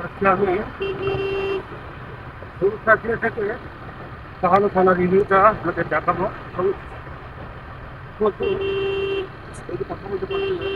আজকে আমি শুরু থেকে কাহালু থানার রিভিউটা আপনাদের দেখাবো। আমি প্রচুর এই যে কথা বলতে পারছি না।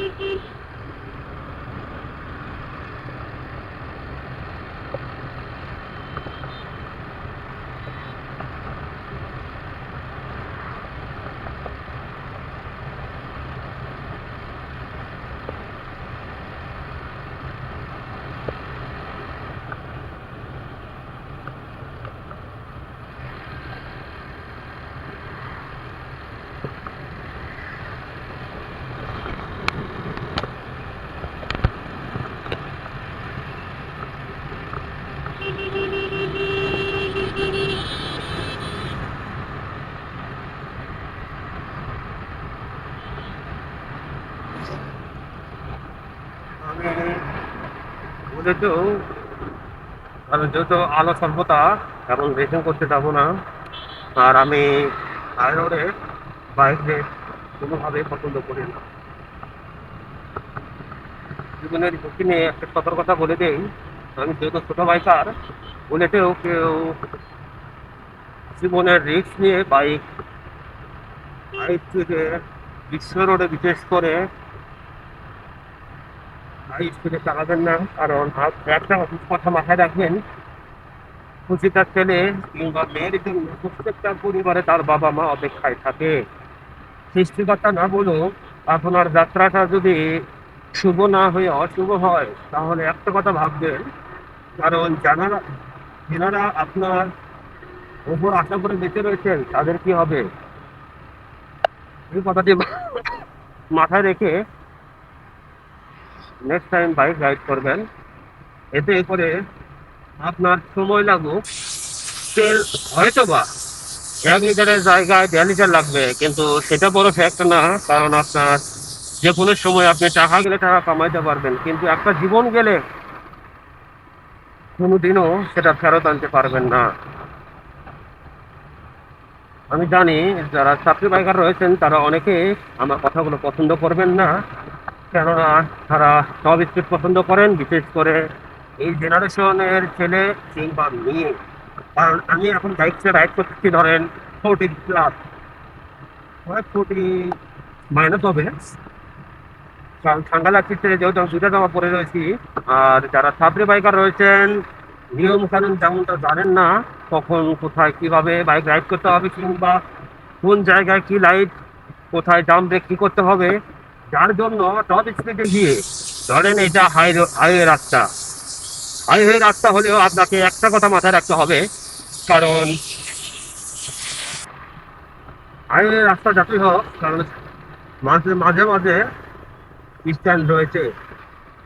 আমি বলেছো, কারণ যেহেতু আলো স্বল্পতা এবং রেসিং করতে যাবো না, আর আমি হাই রোডে বাইক রেস কোনোভাবেই পছন্দ করি না। জীবনের ঝুঁকি নিয়ে একটা সতর্কতা বলে দেই, আমি যেহেতু ছোট বাইকার, বুলেটেও কেউ জীবনের রিস্ক নিয়ে বাইক বাইক থেকে বিশ্ব রোডে বিশেষ করে হাই স্পিডে চালাবেন না। কারণ একটা কথা মাথায় রাখবেন, প্রতিটা ছেলে কিংবা মেয়ের জন্য প্রত্যেকটা পরিবারে তার বাবা মা অপেক্ষায় থাকে। সৃষ্টিকর্তা না বলুক, আপনার যাত্রাটা যদি শুভ না হয়ে অশুভ হয়, তাহলে একটা কথা ভাববেন, কারণ যেনারা আপনার উপর আশা করে বেঁচে রয়েছেন তাদের কি হবে, এই কথাটি মাথায় রেখে নেক্সট টাইম বাইক রাইড করবেন। এতে করে আপনার সময় লাগুক তেল হয়তো বা 1 লিটারের জায়গায় 1.5 লিটার লাগবে, কিন্তু সেটা বড় ফ্যাক্ট না। কারণ আপনার যে কোনো সময় আপনি টাকা গেলে টাকা কামাইতে পারবেন, কিন্তু একটা জীবন গেলে কোনোদিনও সেটা ফেরত আনতে পারবেন না। আমি জানি যারা চাকরি বাইকার রয়েছেন তারা অনেকে আমার কথাগুলো পছন্দ করবেন না, কেননা তারা সব স্পিড পছন্দ করেন, বিশেষ করে এই জেনারেশনের ছেলে কিংবা মেয়ে। কারণ আমি এখন বাইকটা রাইড করতেছি ধরেন 40+, 40 মাইনাস হবে, কারণ ঠান্ডা লাগছে যেহেতু আমি 2টা জামা পরে রয়েছি। আর যারা ছাত্রী বাইকার রয়েছেন, নিয়ম কানুন যেমনটা জানেন না, কখন কোথায় কিভাবে বাইক রাইড করতে হবে, কিংবা কোন জায়গায় কি লাইট, কোথায় জাম ব্রেক কি করতে হবে, যার জন্য টপ স্পিডে গিয়ে ধরেন এটা হাইওয়ে রাস্তা। হাইওয়ে রাস্তা হলেও আপনাকে একটা কথা মাথায় রাখতে হবে, কারণ হাইওয়ে রাস্তা যতই হোক, কারণ মাঝে মাঝে মাঝে স্ট্যান্ড রয়েছে,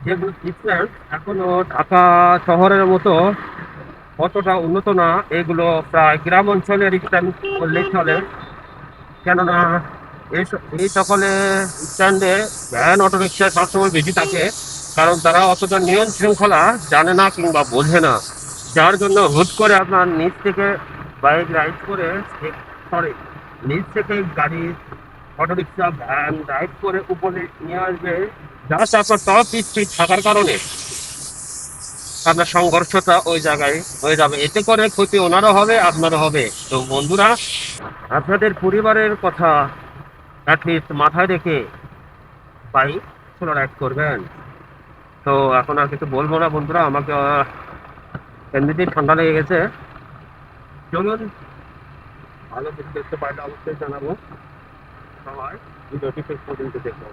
যেগুলো স্ট্যান্ড এখনো ঢাকা শহরের মতো অতটা উন্নত না। এগুলো প্রায় গ্রাম অঞ্চলের স্ট্যান্ড বললেই চলে, কেননা এই সকলে স্ট্যান্ডে ভ্যান অটোরিক্সা সবসময় বেশি থাকে, কারণ তারা অতটা নিয়ম শৃঙ্খলা জানে না কিংবা বোঝে না। যার জন্য হুট করে আপনার নিচ থেকে বাইক রাইড করে, সরি, নিচ থেকে গাড়ি অটোরিক্সা ভ্যান রাইড করে উপরে নিয়ে আসবে, জাস্ট আপনার টপ স্পিড থাকার কারণে আপনার সংঘর্ষটা ওই জায়গায় হয়ে যাবে। এতে করে ক্ষতি ওনারও হবে, আপনারও হবে। তো বন্ধুরা, আপনাদের পরিবারের কথা অ্যাটলিস্ট মাথায় রেখে বাইক স্লো রাইড করবেন। তো এখন আর কিছু বলবো না বন্ধুরা, আমাকে এমনিতেই ঠান্ডা লেগে গেছে। চলুন, ভালো কিছু দেখতে পাইলে অবশ্যই জানাবো। সবাই ভিডিওটি শেষ পর্যন্ত দেখবো।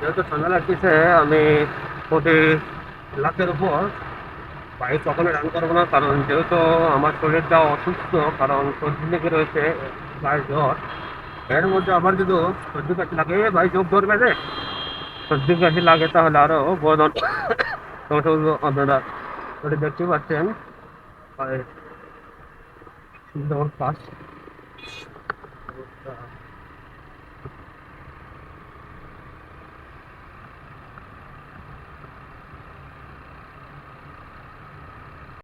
যেহেতু ঠান্ডা লাগতেছে, আমি প্রতি লাখের উপর বাইক কখনো রান করবো না, কারণ যেহেতু আমার শরীরটা অসুস্থ, কারণ সর্দি লেগে রয়েছে, গায়ে জ্বর। এর মধ্যে আবার যদি সর্দি কাশি লাগে, ভাই চোখ ধরবে রে। সর্দি কাশি লাগে তাহলে আরো বড় সমস্যা। আপনারা ওটা দেখতে পাচ্ছেন সুন্দর পাশ।